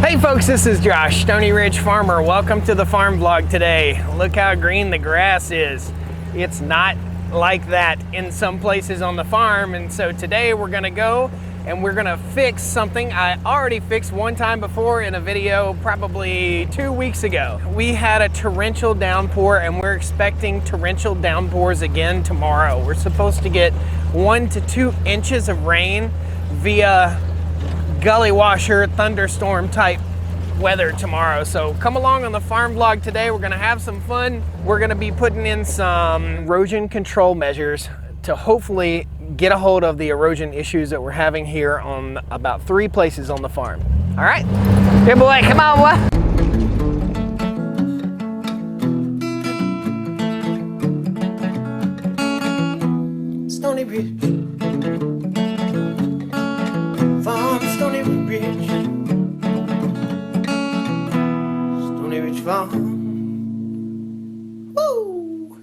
Hey folks, this is Josh, Stony Ridge Farmer. Welcome to the farm vlog today. Look how green the grass is. It's not like that in some places on the farm, and so today we're gonna go and we're gonna fix something I already fixed one time before in a video probably 2 weeks ago. We had a torrential downpour and we're expecting torrential downpours again tomorrow. We're supposed to get 1 to 2 inches of rain via gully washer, thunderstorm type weather tomorrow. So come along on the farm vlog today. We're gonna have some fun. We're gonna be putting in some erosion control measures to hopefully get a hold of the erosion issues that we're having here on about 3 places on the farm. All right, good boy, come on, boy. Stony Ridge. Stony Ridge Farm. Woo!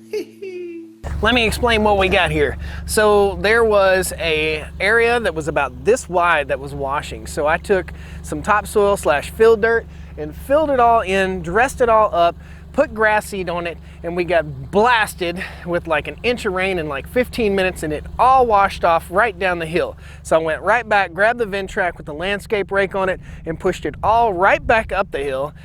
Let me explain what we got here. So there was a area that was about this wide that was washing. So I took some topsoil / fill dirt and filled it all in, dressed it all up, put grass seed on it, and we got blasted with like 1 inch of rain in like 15 minutes, and it all washed off right down the hill. So I went right back, grabbed the Ventrac with the landscape rake on it, and pushed it all right back up the hill,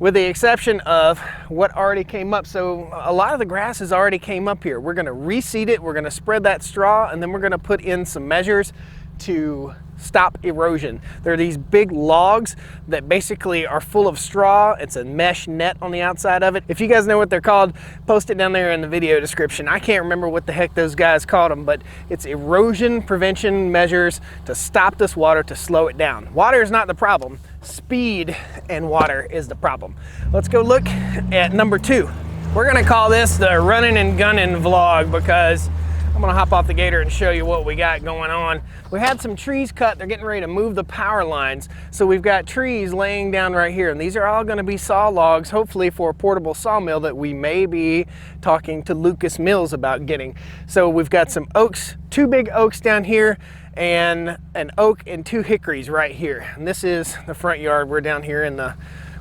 with the exception of what already came up. So a lot of the grass has already came up here. We're gonna reseed it, we're gonna spread that straw, and then we're gonna put in some measures to stop erosion. There are these big logs that basically are full of straw. It's a mesh net on the outside of it. If you guys know what they're called, post it down there in the video description. I can't remember what the heck those guys called them, but it's erosion prevention measures to stop this water, to slow it down. Water is not the problem. Speed and water is the problem. Let's go look at number 2. We're gonna call this the running and gunning vlog because I'm gonna hop off the gator and show you what we got going on. We had some trees cut. They're getting ready to move the power lines. So we've got trees laying down right here, and these are all gonna be saw logs, hopefully for a portable sawmill that we may be talking to Lucas Mills about getting. So we've got some oaks, 2 big oaks down here, and an oak and 2 hickories right here. And this is the front yard. We're down here in the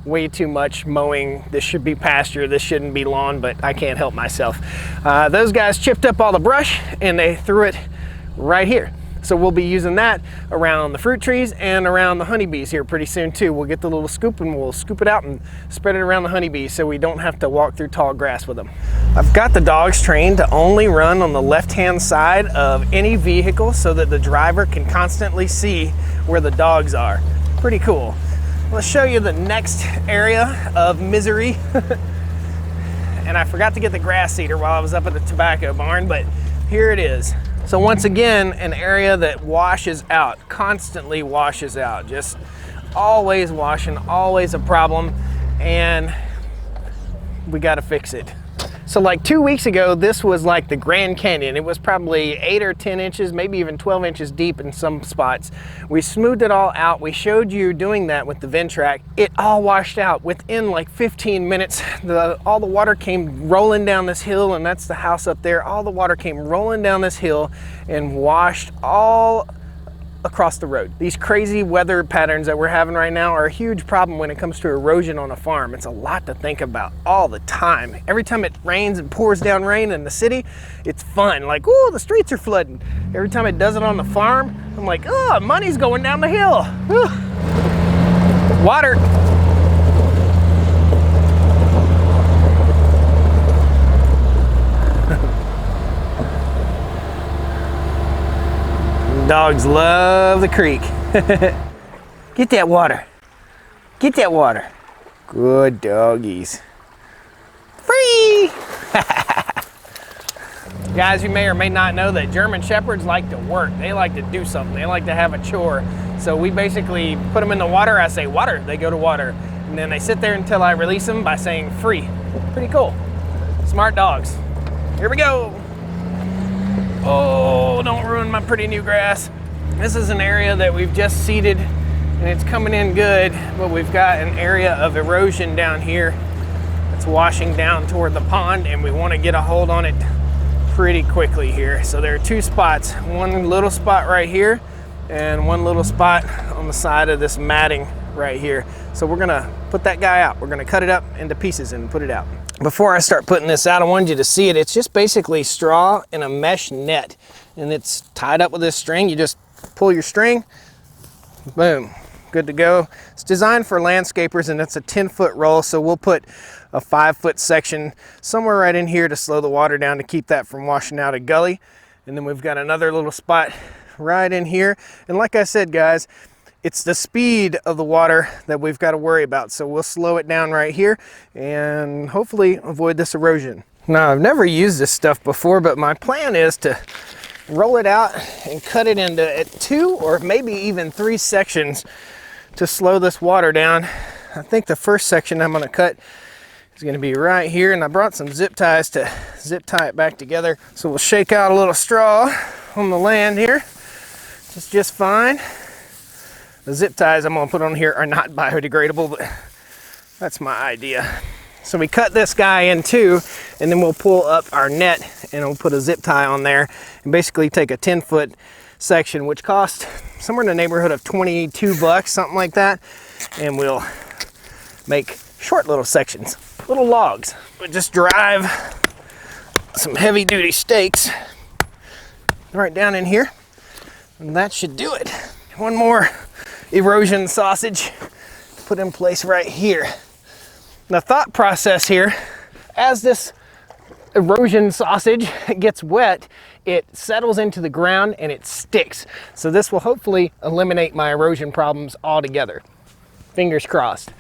way too much mowing. This should be pasture, this shouldn't be lawn, but I can't help myself. Those guys chipped up all the brush and they threw it right here. So we'll be using that around the fruit trees and around the honeybees here pretty soon too. We'll get the little scoop and we'll scoop it out and spread it around the honeybees so we don't have to walk through tall grass with them. I've got the dogs trained to only run on the left-hand side of any vehicle so that the driver can constantly see where the dogs are. Pretty cool. Let's show you the next area of misery. And I forgot to get the grass seeder while I was up at the tobacco barn, but here it is. So once again, an area that washes out, constantly washes out, just always washing, always a problem, and we gotta fix it. So like 2 weeks ago, this was like the Grand Canyon. It was probably 8 or 10 inches, maybe even 12 inches deep in some spots. We smoothed it all out. We showed you doing that with the Ventrac. It all washed out within like 15 minutes. All the water came rolling down this hill, and that's the house up there. All the water came rolling down this hill and washed all across the road. These crazy weather patterns that we're having right now are a huge problem when it comes to erosion on a farm. It's a lot to think about all the time. Every time it rains and pours down rain in the city, it's fun. Like, oh, the streets are flooding. Every time it does it on the farm, I'm like, oh, money's going down the hill. Whew. Water. Dogs love the creek. Get that water. Get that water. Good doggies. Free! Guys, you may or may not know that German Shepherds like to work. They like to do something. They like to have a chore. So we basically put them in the water. I say water, they go to water. And then they sit there until I release them by saying free. Pretty cool. Smart dogs. Here we go. Oh, don't ruin my pretty new grass. This is an area that we've just seeded and it's coming in good, but we've got an area of erosion down here that's washing down toward the pond, and we want to get a hold on it pretty quickly here. So there are 2 spots, one little spot right here and one little spot on the side of this matting right here. So we're gonna put that guy out. We're gonna cut it up into pieces and put it out. Before I start putting this out, I wanted you to see it. It's just basically straw and a mesh net, and it's tied up with this string. You just pull your string, boom, good to go. It's designed for landscapers, and it's a 10-foot roll, so we'll put a 5-foot section somewhere right in here to slow the water down to keep that from washing out a gully. And then we've got another little spot right in here. And like I said, guys, it's the speed of the water that we've got to worry about. So we'll slow it down right here and hopefully avoid this erosion. Now, I've never used this stuff before, but my plan is to roll it out and cut it into 2 or maybe even 3 sections to slow this water down. I think the first section I'm going to cut is going to be right here, and I brought some zip ties to zip tie it back together. So we'll shake out a little straw on the land here. It's just fine. The zip ties I'm going to put on here are not biodegradable, but that's my idea. So we cut this guy in 2, and then we'll pull up our net and we'll put a zip tie on there and basically take a 10-foot section, which costs somewhere in the neighborhood of 22 bucks, something like that. And we'll make short little sections, little logs. We'll just drive some heavy duty stakes right down in here, and that should do it. One more erosion sausage to put in place right here. The thought process here, as this erosion sausage gets wet, it settles into the ground and it sticks. So this will hopefully eliminate my erosion problems altogether. Fingers crossed.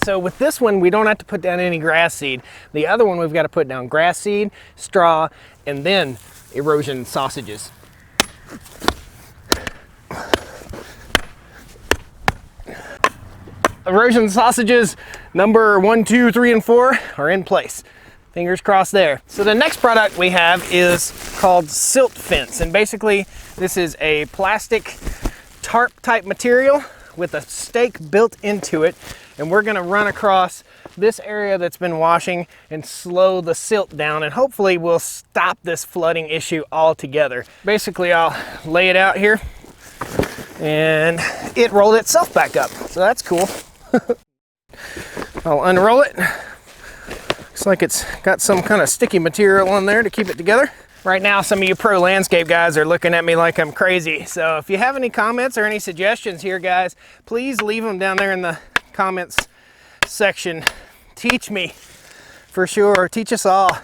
So with this one, we don't have to put down any grass seed. The other one, we've got to put down grass seed, straw, and then erosion sausages. Erosion sausages number 1, 2, 3, and 4 are in place. Fingers crossed there. So the next product we have is called silt fence. And basically this is a plastic tarp type material with a stake built into it. And we're gonna run across this area that's been washing and slow the silt down, and hopefully we'll stop this flooding issue altogether. Basically, I'll lay it out here and it rolled itself back up. So that's cool. I'll unroll it. Looks like it's got some kind of sticky material on there to keep it together. Right now, some of you pro landscape guys are looking at me like I'm crazy. So if you have any comments or any suggestions here, guys, please leave them down there in the comments section. Teach me, for sure. Teach us all.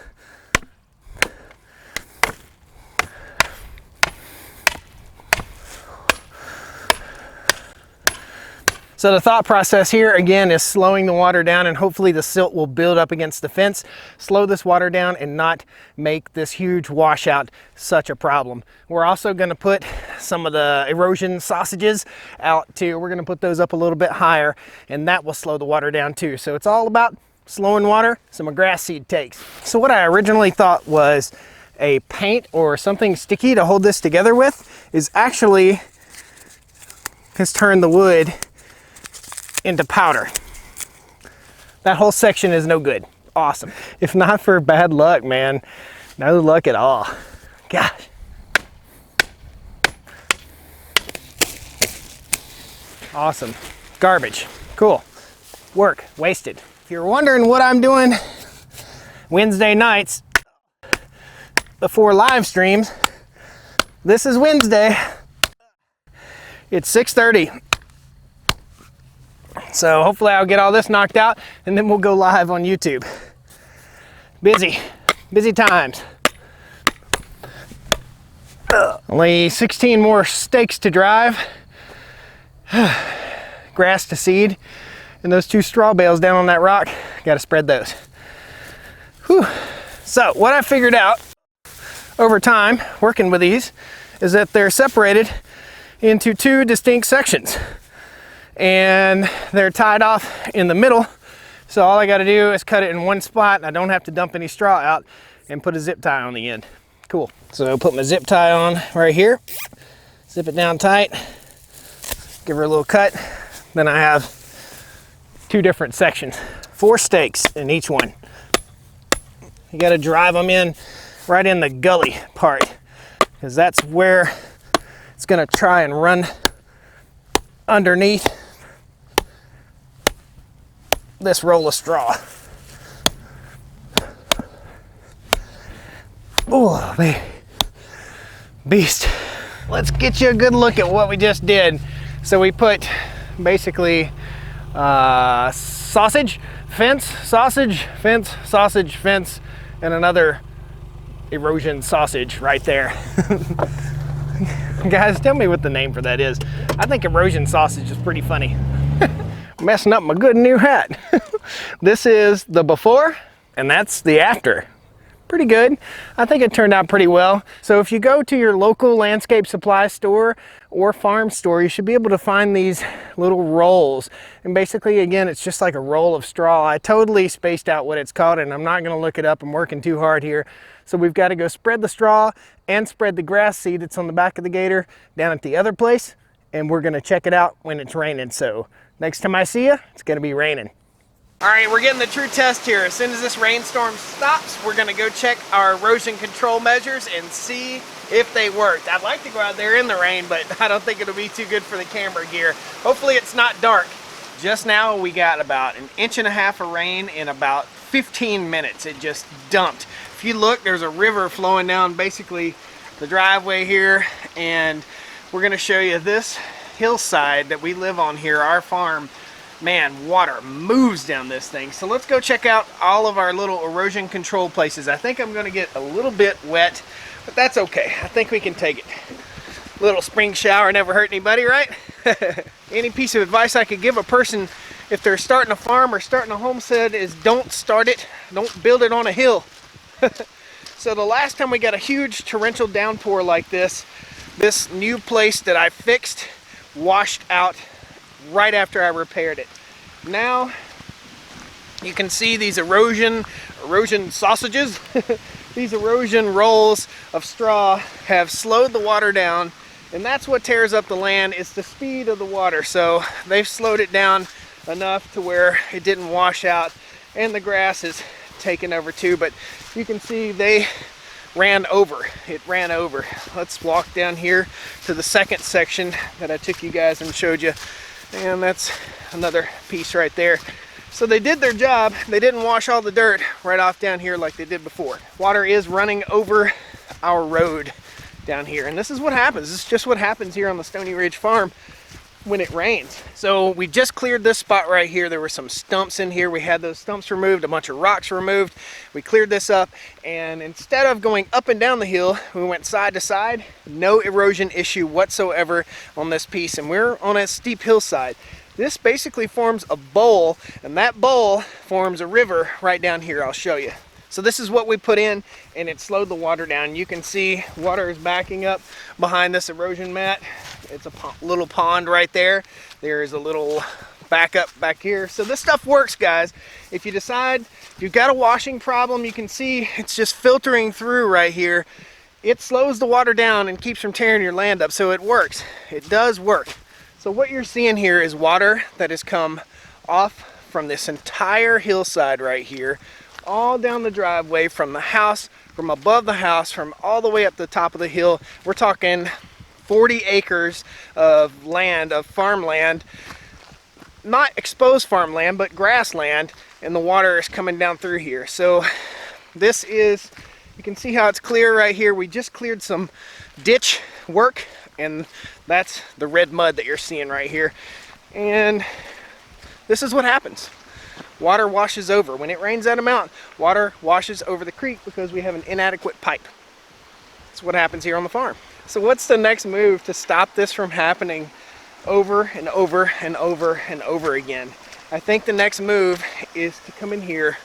So the thought process here again is slowing the water down, and hopefully the silt will build up against the fence, slow this water down, and not make this huge washout such a problem. We're also going to put some of the erosion sausages out too. We're going to put those up a little bit higher, and that will slow the water down too. So it's all about slowing water, some grass seed takes. So what I originally thought was a paint or something sticky to hold this together with is actually has turned the wood into powder. That whole section is no good. Awesome. If not for bad luck, man, no luck at all. Gosh. Awesome. Garbage. Cool. Work wasted. If you're wondering what I'm doing Wednesday nights before live streams, this is Wednesday. It's 6:30. So hopefully I'll get all this knocked out and then we'll go live on YouTube. Busy times. Only 16 more stakes to drive. Grass to seed. And those 2 straw bales down on that rock, got to spread those. Whew. So what I figured out over time working with these is that they're separated into 2 distinct sections. And they're tied off in the middle, so all I got to do is cut it in one spot, and I don't have to dump any straw out, and put a zip tie on the end. Cool. So I'll put my zip tie on right here, zip it down tight, give her a little cut. Then I have 2 different sections, 4 stakes in each one. You got to drive them in right in the gully part, because that's where it's going to try and run underneath this roll of straw. Oh, man. Beast. Let's get you a good look at what we just did. So we put basically sausage, fence, sausage, fence, sausage, fence, and another erosion sausage right there. Guys, tell me what the name for that is. I think erosion sausage is pretty funny. Messing up my good new hat. This is the before, and that's the after. Pretty good. I think it turned out pretty well. So if you go to your local landscape supply store or farm store, you should be able to find these little rolls. And basically, again, it's just like a roll of straw. I totally spaced out what it's called, and I'm not going to look it up. I'm working too hard here. So we've got to go spread the straw and spread the grass seed that's on the back of the gator down at the other place. And we're going to check it out when it's raining. So next time I see you, it's going to be raining. All right, we're getting the true test here. As soon as this rainstorm stops, we're gonna go check our erosion control measures and see if they worked. I'd like to go out there in the rain, but I don't think it'll be too good for the camera gear. Hopefully it's not dark. Just now we got about 1.5 inches of rain in about 15 minutes. It just dumped. If you look, there's a river flowing down basically the driveway here, and we're gonna show you this hillside that we live on here, our farm. Man, water moves down this thing. So let's go check out all of our little erosion control places. I think I'm going to get a little bit wet, but that's okay. I think we can take it. Little spring shower never hurt anybody, right? Any piece of advice I could give a person if they're starting a farm or starting a homestead is don't start it. Don't build it on a hill. So the last time we got a huge torrential downpour like this new place that I fixed washed out right after I repaired it. Now you can see these erosion sausages. These erosion rolls of straw have slowed the water down, and that's what tears up the land. It's the speed of the water. So they've slowed it down enough to where it didn't wash out, and the grass is taken over too. But you can see they ran over. It ran over. Let's walk down here to the second section that I took you guys and showed you. And that's another piece right there. So they did their job. They didn't wash all the dirt right off down here like they did before. Water is running over our road down here. And this is what happens. This is just what happens here on the Stony Ridge farm when it rains. So we just cleared this spot right here. There were some stumps in here. We had those stumps removed, a bunch of rocks removed. We cleared this up, and instead of going up and down the hill, we went side to side. No erosion issue whatsoever on this piece, and we're on a steep hillside. This basically forms a bowl, and that bowl forms a river right down here. I'll show you. So this is what we put in, and it slowed the water down. You can see water is backing up behind this erosion mat. It's a little pond right there. There is a little backup back here. So this stuff works, guys. If you decide, if you've got a washing problem, you can see it's just filtering through right here. It slows the water down and keeps from tearing your land up. So it works. It does work. So what you're seeing here is water that has come off from this entire hillside right here, all down the driveway, from the house, from above the house, from all the way up the top of the hill. We're talking 40 acres of land, of farmland, not exposed farmland, but grassland, and the water is coming down through here. So this is, you can see how it's clear right here. We just cleared some ditch work, and that's the red mud that you're seeing right here. And this is what happens. Water washes over. When it rains that amount, water washes over the creek because we have an inadequate pipe. That's what happens here on the farm. So what's the next move to stop this from happening over and over and over and over again? I think the next move is to come in here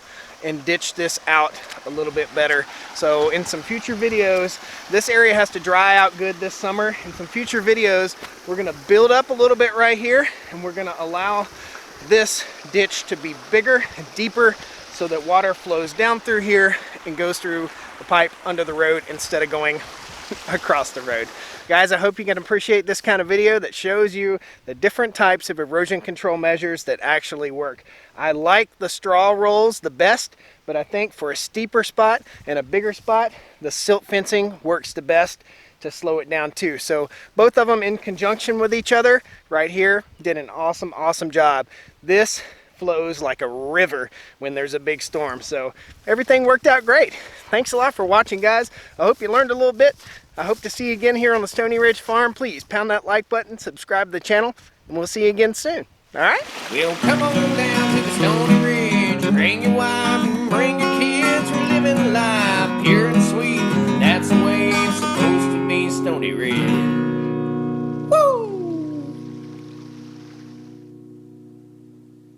and ditch this out a little bit better. So in some future videos, this area has to dry out good this summer. In some future videos, we're gonna build up a little bit right here, and we're gonna allow this ditch to be bigger and deeper so that water flows down through here and goes through the pipe under the road instead of going across the road. Guys, I hope you can appreciate this kind of video that shows you the different types of erosion control measures that actually work. I like the straw rolls the best, but I think for a steeper spot and a bigger spot, the silt fencing works the best. to slow it down too. So both of them in conjunction with each other right here did an awesome job. This flows like a river when there's a big storm. So everything worked out great. Thanks a lot for watching, guys. I hope you learned a little bit. I hope to see you again here on the Stony Ridge Farm. Please pound that like button, subscribe to the channel, and we'll see you again soon. All right? Well, come on down to the Stony Ridge, bring your wife and bring your